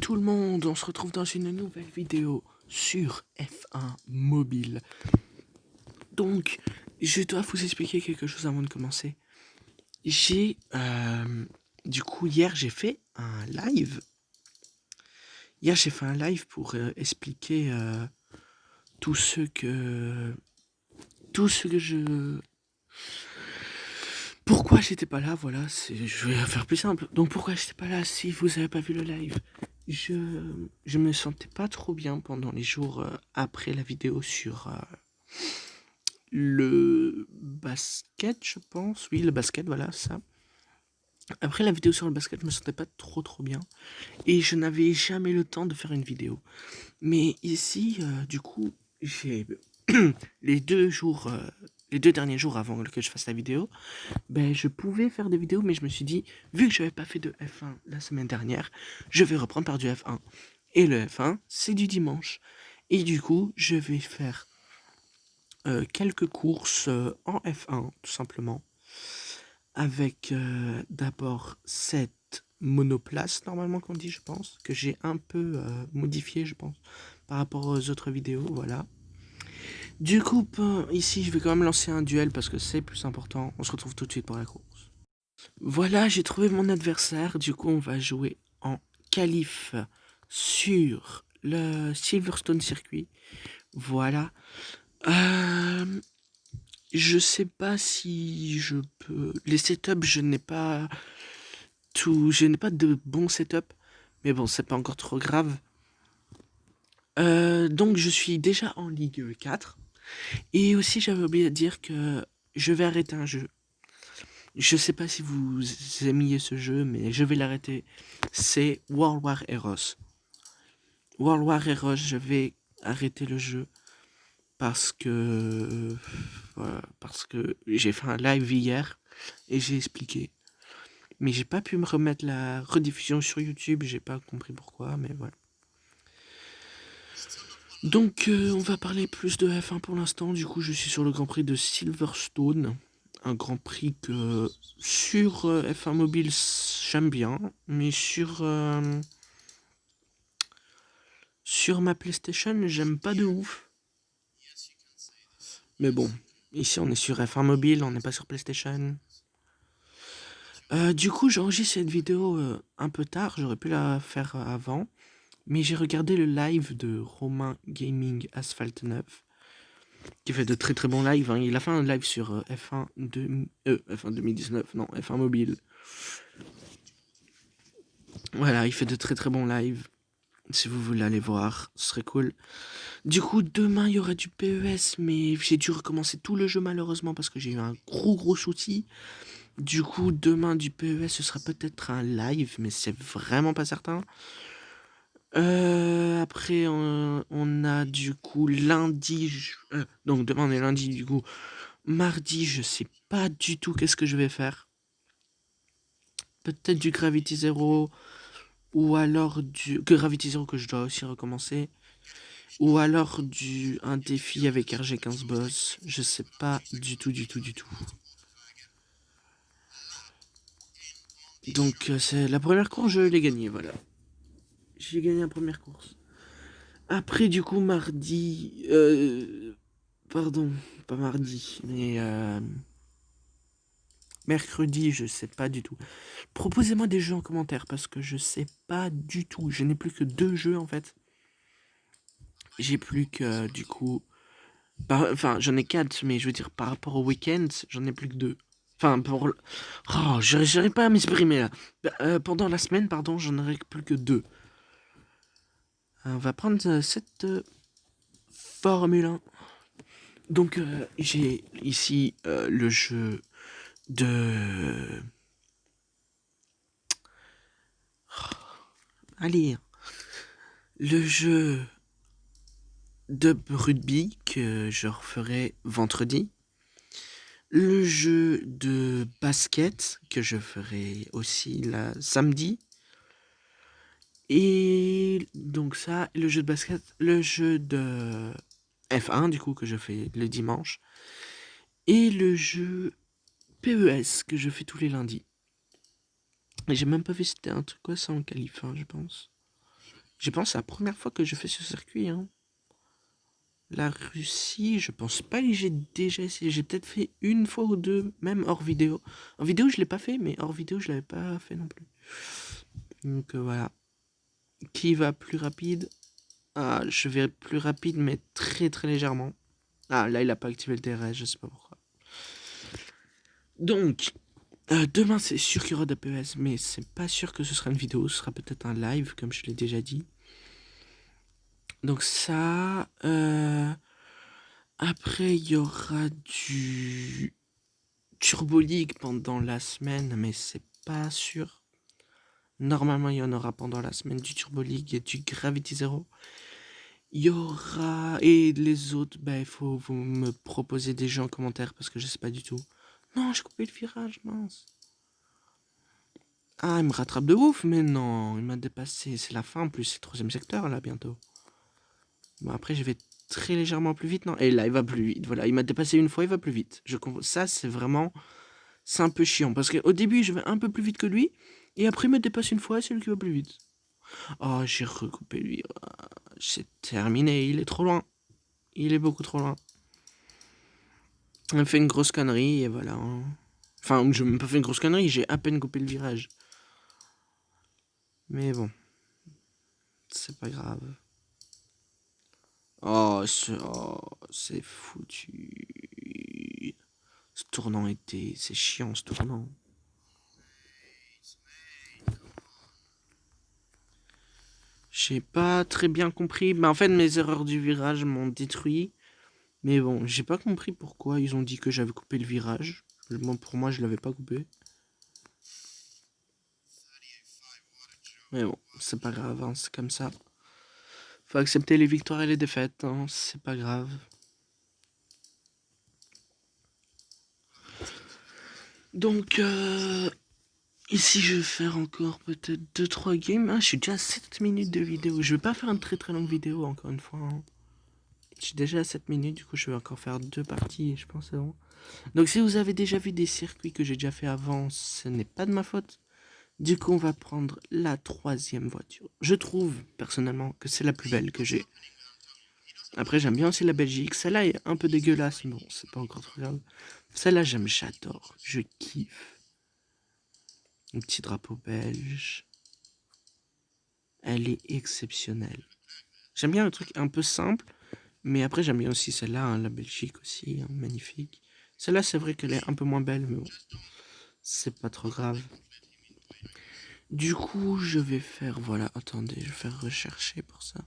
tout le monde, on se retrouve dans une nouvelle vidéo sur F1 mobile. Donc, je dois vous expliquer quelque chose avant de commencer. Du coup, hier j'ai fait un live. Hier j'ai fait un live pour expliquer tout ce que je... Pourquoi j'étais pas là, voilà, je vais faire plus simple. Donc pourquoi j'étais pas là si vous avez pas vu le live? Je me sentais pas trop bien pendant les jours après la vidéo sur le basket, je pense. Oui, le basket, voilà, ça. Après la vidéo sur le basket, je me sentais pas trop bien. Et je n'avais jamais le temps de faire une vidéo. Mais ici, du coup, j'ai les les 2 derniers jours avant que je fasse la vidéo, ben je pouvais faire des vidéos, mais je me suis dit, vu que je n'avais pas fait de F1 la semaine dernière, je vais reprendre par du F1. Et le F1, c'est du dimanche. Et du coup, je vais faire quelques courses en F1, tout simplement. Avec d'abord cette monoplace, normalement qu'on dit, je pense, que j'ai un peu modifié, je pense, par rapport aux autres vidéos, voilà. Du coup, ici, je vais quand même lancer un duel parce que c'est plus important. On se retrouve tout de suite pour la course. Voilà, j'ai trouvé mon adversaire. Du coup, on va jouer en qualif sur le Silverstone circuit. Voilà. Je sais pas si je peux... Les setups, je n'ai pas de bon setup. Mais bon, c'est pas encore trop grave. Donc, je suis déjà en Ligue 4. Et aussi, j'avais oublié de dire que je vais arrêter un jeu. Je sais pas si vous aimiez ce jeu, mais je vais l'arrêter. C'est World War Heroes. World War Heroes, je vais arrêter le jeu parce que voilà, parce que j'ai fait un live hier et j'ai expliqué. Mais j'ai pas pu me remettre la rediffusion sur YouTube, j'ai pas compris pourquoi, mais voilà. Donc on va parler plus de F1 pour l'instant. Du coup, je suis sur le Grand Prix de Silverstone. Un Grand Prix que sur F1 mobile j'aime bien, mais sur ma PlayStation j'aime pas de ouf. Mais bon, ici on est sur F1 mobile, on n'est pas sur PlayStation. Du coup, j'enregistre cette vidéo un peu tard, j'aurais pu la faire avant. Mais j'ai regardé le live de Romain Gaming Asphalt 9, qui fait de très bons lives. Hein. Il a fait un live sur F1 2019, non, F1 mobile. Voilà, il fait de très bons lives. Si vous voulez aller voir, ce serait cool. Du coup, demain, il y aura du PES, mais j'ai dû recommencer tout le jeu malheureusement parce que j'ai eu un gros souci. Du coup, demain, du PES, ce sera peut-être un live, mais c'est vraiment pas certain. Après, on a du coup lundi. Donc demain on est lundi, du coup. Mardi, je sais pas du tout qu'est-ce que je vais faire. Peut-être du Gravity Zero. Ou alors du Gravity Zero que je dois aussi recommencer. Ou alors un défi avec RG15 Boss. Je sais pas du tout. Donc c'est la première course, je l'ai gagnée, voilà. J'ai gagné la première course. Après, du coup, mardi... pardon, pas mardi, mais... mercredi, je sais pas du tout. Proposez-moi des jeux en commentaire, parce que je sais pas du tout. Je n'ai plus que 2 jeux, en fait. J'ai plus que, du coup... Enfin, j'en ai 4, mais je veux dire, par rapport au week-end, j'en ai plus que 2. Enfin, Oh, j'arrive pas à m'exprimer, là. Pendant la semaine, pardon, j'en aurai plus que 2. On va prendre cette Formule 1. Donc, j'ai ici le jeu de... Allez, le jeu de rugby que je referai vendredi. Le jeu de basket que je ferai aussi samedi. Et donc ça, le jeu de basket, le jeu de F1 du coup que je fais le dimanche. Et le jeu PES que je fais tous les lundis. Et j'ai même pas vu si c'était un truc quoi ça en qualif, hein, je pense. Je pense que c'est la première fois que je fais ce circuit. Hein. La Russie, je pense pas que j'ai déjà essayé. J'ai peut-être fait une fois ou deux, même hors vidéo. En vidéo, je l'ai pas fait, mais hors vidéo, je l'avais pas fait non plus. Donc voilà. Qui va plus rapide? Ah, je vais plus rapide, mais très très légèrement. Ah, là, il a pas activé le DRS, je sais pas pourquoi. Donc, demain, c'est sûr qu'il y aura d'APS, mais c'est pas sûr que ce sera une vidéo. Ce sera peut-être un live, comme je l'ai déjà dit. Donc ça... Après, il y aura du Turbo League pendant la semaine, mais c'est pas sûr. Normalement, il y en aura pendant la semaine du Turbo League et du Gravity Zero. Il y aura... Et les autres, il faut vous me proposer des gens en commentaire parce que je sais pas du tout. Non, j'ai coupé le virage, mince. Ah, il me rattrape de ouf, mais non, il m'a dépassé. C'est la fin en plus, c'est le 3e secteur là bientôt. Bon, après, je vais très légèrement plus vite, non? Et là, il va plus vite. Voilà, il m'a dépassé une fois, il va plus vite. Ça, c'est vraiment... C'est un peu chiant parce qu'au début, je vais un peu plus vite que lui. Et après, il me dépasse une fois, c'est lui qui va plus vite. Oh, j'ai recoupé lui. C'est terminé, il est trop loin. Il est beaucoup trop loin. On a fait une grosse connerie et voilà. Enfin, je n'ai même pas fait une grosse connerie, j'ai à peine coupé le virage. Mais bon, c'est pas grave. Oh, c'est foutu. Ce tournant était... C'est chiant, ce tournant. J'ai pas très bien compris. Mais en fait, mes erreurs du virage m'ont détruit. Mais bon, j'ai pas compris pourquoi ils ont dit que j'avais coupé le virage. Pour moi, je l'avais pas coupé. Mais bon, c'est pas grave, hein, c'est comme ça. Faut accepter les victoires et les défaites, hein, c'est pas grave. Donc, ici, je vais faire encore peut-être 2-3 games. Ah, je suis déjà à 7 minutes de vidéo. Je vais pas faire une très très longue vidéo, encore une fois. Hein. Je suis déjà à 7 minutes, du coup, je vais encore faire 2 parties, je pense, c'est bon. Donc, si vous avez déjà vu des circuits que j'ai déjà fait avant, ce n'est pas de ma faute. Du coup, on va prendre la 3e voiture. Je trouve, personnellement, que c'est la plus belle que j'ai. Après, j'aime bien aussi la Belgique. Celle-là est un peu dégueulasse, mais bon, c'est pas encore trop grave. Celle-là, j'adore. Je kiffe. Un petit drapeau belge. Elle est exceptionnelle. J'aime bien le truc un peu simple, mais après, j'aime bien aussi celle-là, hein, la Belgique aussi, hein, magnifique. Celle-là, c'est vrai qu'elle est un peu moins belle, mais bon, c'est pas trop grave. Du coup, je vais faire, voilà, attendez, je vais faire rechercher pour ça.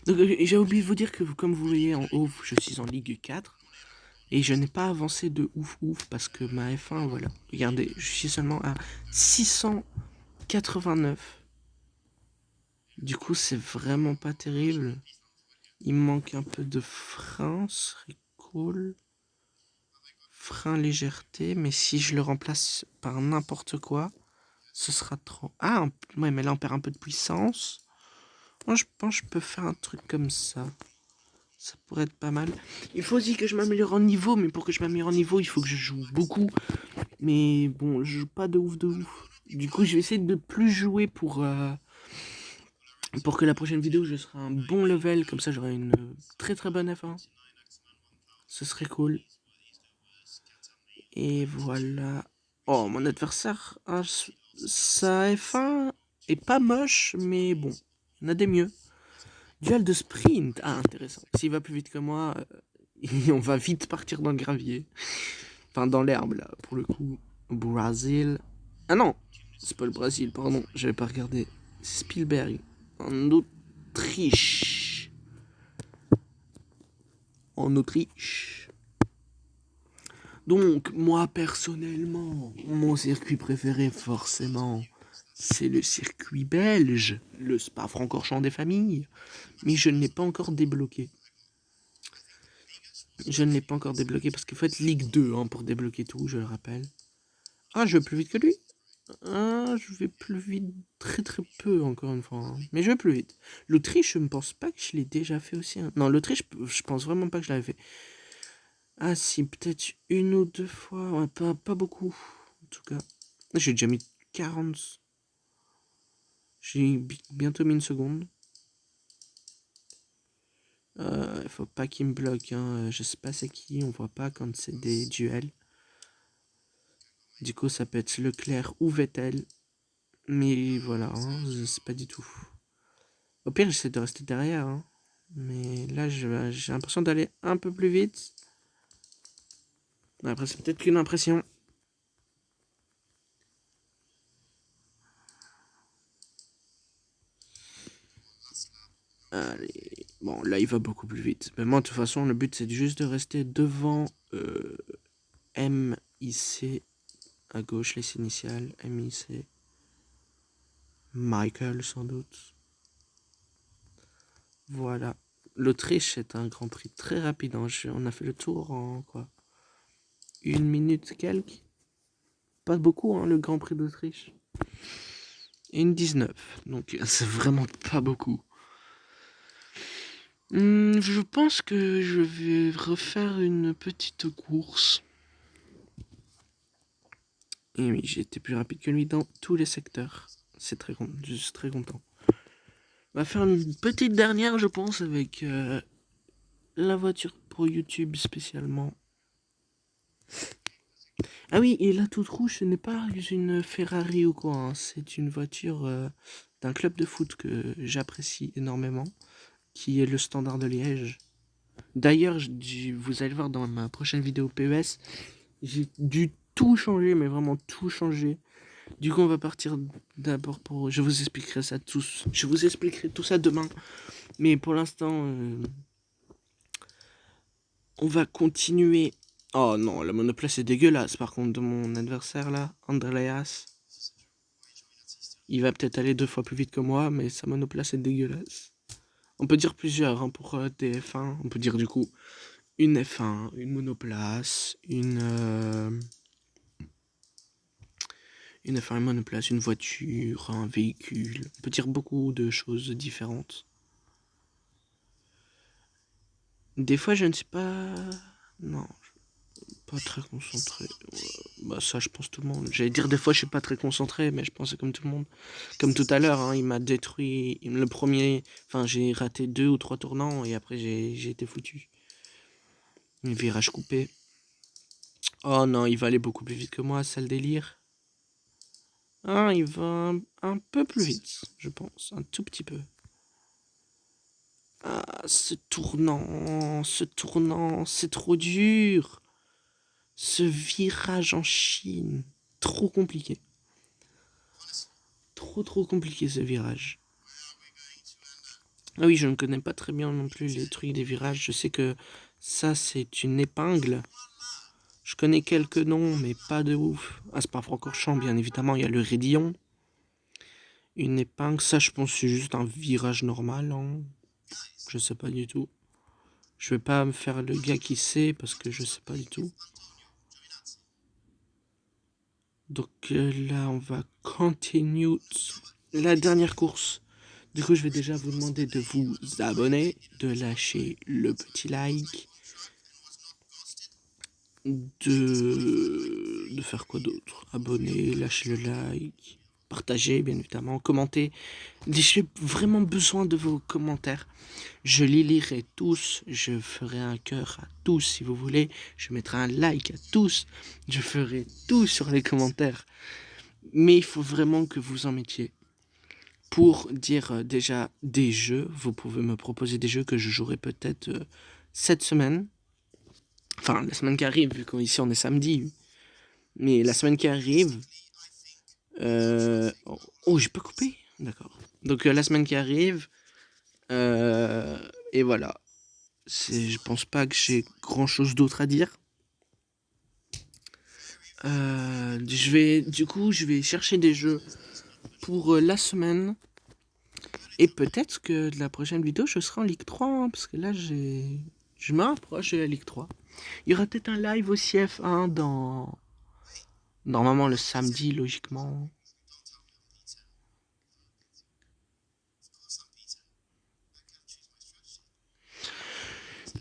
Donc, j'ai oublié de vous dire que, comme vous voyez en haut, je suis en Ligue 4. Et je n'ai pas avancé de ouf parce que ma F1, voilà. Regardez, je suis seulement à 689. Du coup, c'est vraiment pas terrible. Il me manque un peu de frein, ce serait cool. Frein légèreté, mais si je le remplace par n'importe quoi, ce sera trop... Ah, ouais, mais là on perd un peu de puissance. Moi, je pense que je peux faire un truc comme ça. Ça pourrait être pas mal. Il faut aussi que je m'améliore en niveau, mais pour que je m'améliore en niveau, il faut que je joue beaucoup. Mais bon, je joue pas de ouf de ouf. Du coup, je vais essayer de plus jouer pour que la prochaine vidéo, je serai un bon level. Comme ça, j'aurai une très très bonne F1. Ce serait cool. Et voilà. Oh, mon adversaire, sa F1 est pas moche, mais bon, il y en a des mieux. Duel de sprint. Ah, intéressant. S'il va plus vite que moi, on va vite partir dans le gravier. Enfin, dans l'herbe, là, pour le coup. Brésil. Ah non, c'est pas le Brésil, pardon, j'avais pas regardé. C'est Spielberg, en Autriche. En Autriche. Donc, moi, personnellement, mon circuit préféré, forcément, c'est le circuit belge, le Spa-Francorchamps des familles. Mais je ne l'ai pas encore débloqué. Je ne l'ai pas encore débloqué parce qu'il faut être Ligue 2 hein, pour débloquer tout, je le rappelle. Ah, je vais plus vite que lui. Ah, je vais plus vite, très très peu encore une fois. Hein. Mais je vais plus vite. L'Autriche, je ne pense pas que je l'ai déjà fait aussi. Hein. Non, l'Autriche, je pense vraiment pas que je l'avais fait. Ah si, peut-être une ou deux fois. Ouais, pas beaucoup, en tout cas. J'ai déjà mis 40. J'ai bientôt mis une seconde. Faut pas qu'il me bloque, hein. Je sais pas c'est qui, on voit pas quand c'est des duels. Du coup, ça peut être Leclerc ou Vettel. Mais voilà, hein, je sais pas du tout. Au pire, j'essaie de rester derrière, hein. Mais là, j'ai l'impression d'aller un peu plus vite. Après, c'est peut-être qu'une impression. Allez. Bon, là, il va beaucoup plus vite. Mais moi, de toute façon, le but, c'est juste de rester devant MIC. À gauche, les initiales. MIC. Michael, sans doute. Voilà. L'Autriche est un Grand Prix très rapide, hein. On a fait le tour en quoi? 1 minute quelques. Pas beaucoup, hein, le Grand Prix d'Autriche. Et une 19. Donc, c'est vraiment pas beaucoup. Je pense que je vais refaire une petite course. Et oui, j'ai été plus rapide que lui dans tous les secteurs. C'est très content. Je suis très content. On va faire une petite dernière, je pense, avec la voiture pour YouTube spécialement. Ah oui, et la toute rouge, ce n'est pas une Ferrari ou quoi, hein. C'est une voiture d'un club de foot que j'apprécie énormément, qui est le Standard de Liège. D'ailleurs, vous allez voir dans ma prochaine vidéo PES, j'ai dû tout changer, mais vraiment tout changer. Du coup, on va partir d'abord pour... Je vous expliquerai ça tous. Je vous expliquerai tout ça demain. Mais pour l'instant, on va continuer. Oh non, la monoplace est dégueulasse. Par contre, de mon adversaire là, Andreas, il va peut-être aller 2 fois plus vite que moi, mais sa monoplace est dégueulasse. On peut dire plusieurs hein, pour des F1. On peut dire du coup une F1, une monoplace, une F1, une monoplace, une voiture, un véhicule. On peut dire beaucoup de choses différentes. Des fois, je ne suis pas... Non, pas très concentré. Bah ça, je pense tout le monde. J'allais dire des fois, je suis pas très concentré, mais je pensais comme tout le monde. Comme tout à l'heure, hein, il m'a détruit le premier... Enfin, j'ai raté 2 ou 3 tournants et après, j'ai été foutu. Un virage coupé. Oh non, il va aller beaucoup plus vite que moi, ça le délire. Ah, il va un peu plus vite, je pense. Un tout petit peu. Ah, ce tournant, c'est trop dur. Ce virage en Chine, trop compliqué. Trop compliqué ce virage. Ah oui, je ne connais pas très bien non plus les trucs des virages. Je sais que ça, c'est une épingle. Je connais quelques noms, mais pas de ouf. Ah, Spa-Francorchamps, bien évidemment, il y a le raidillon. Une épingle, ça, je pense que c'est juste un virage normal. Hein. Je sais pas du tout. Je vais pas me faire le gars qui sait, parce que je sais pas du tout. Donc là, on va continue la dernière course. Du coup, je vais déjà vous demander de vous abonner, de lâcher le petit like, de faire quoi d'autre? Abonner, lâcher le like, partager bien évidemment, commenter. J'ai vraiment besoin de vos commentaires. Je les lirai tous, je ferai un cœur à tous si vous voulez, je mettrai un like à tous, je ferai tout sur les commentaires. Mais il faut vraiment que vous en mettiez. Pour dire déjà des jeux, vous pouvez me proposer des jeux que je jouerai peut-être cette semaine. Enfin, la semaine qui arrive, vu qu'ici on est samedi. Mais la semaine qui arrive... Oh, j'ai pas coupé. D'accord. Donc la semaine qui arrive... et voilà. Je pense pas que j'ai grand-chose d'autre à dire. Je vais chercher des jeux pour la semaine. Et peut-être que de la prochaine vidéo, je serai en Ligue 3, hein, parce que là, je me rapproche de la Ligue 3. Il y aura peut-être un live aussi F1 dans... Normalement le samedi, logiquement.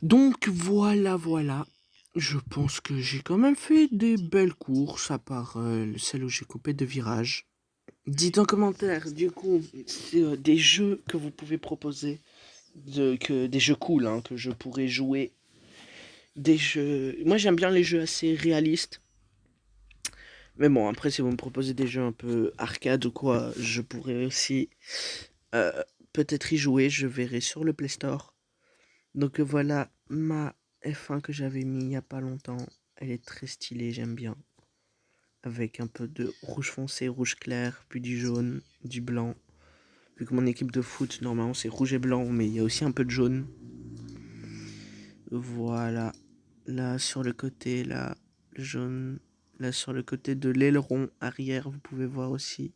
Donc voilà. Je pense que j'ai quand même fait des belles courses, à part celle où j'ai coupé de virages. Dites en commentaire, du coup, des jeux que vous pouvez proposer des jeux cool, hein, que je pourrais jouer. Des jeux... Moi j'aime bien les jeux assez réalistes. Mais bon, après si vous me proposez des jeux un peu arcade ou quoi, je pourrais aussi euh, peut-être y jouer. Je verrai sur le Play Store. Donc voilà ma F1 que j'avais mis il n'y a pas longtemps. Elle est très stylée, j'aime bien. Avec un peu de rouge foncé, rouge clair, puis du jaune, du blanc. Vu que mon équipe de foot, normalement, c'est rouge et blanc, mais il y a aussi un peu de jaune. Voilà. Là, sur le côté, là, le jaune. Là, sur le côté de l'aileron arrière, vous pouvez voir aussi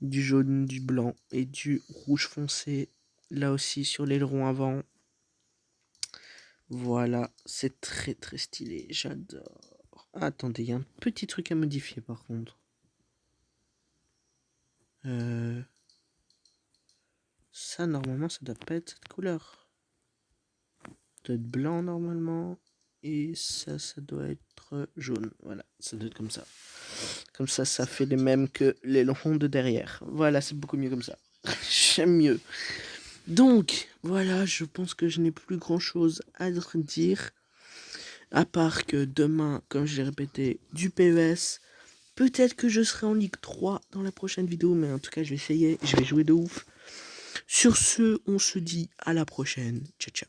du jaune, du blanc et du rouge foncé. Là aussi, sur l'aileron avant. Voilà, c'est très très stylé, j'adore. Attendez, il y a un petit truc à modifier par contre. Ça, normalement, ça doit pas être cette couleur. Ça doit être blanc normalement. Et ça doit être jaune. Voilà, ça doit être comme ça. Comme ça fait les mêmes que les longs de derrière. Voilà, c'est beaucoup mieux comme ça. J'aime mieux. Donc, voilà, je pense que je n'ai plus grand chose à dire. À part que demain, comme je l'ai répété, du PES. Peut-être que je serai en Ligue 3 dans la prochaine vidéo, mais en tout cas, je vais essayer. Je vais jouer de ouf. Sur ce, on se dit à la prochaine. Ciao, ciao.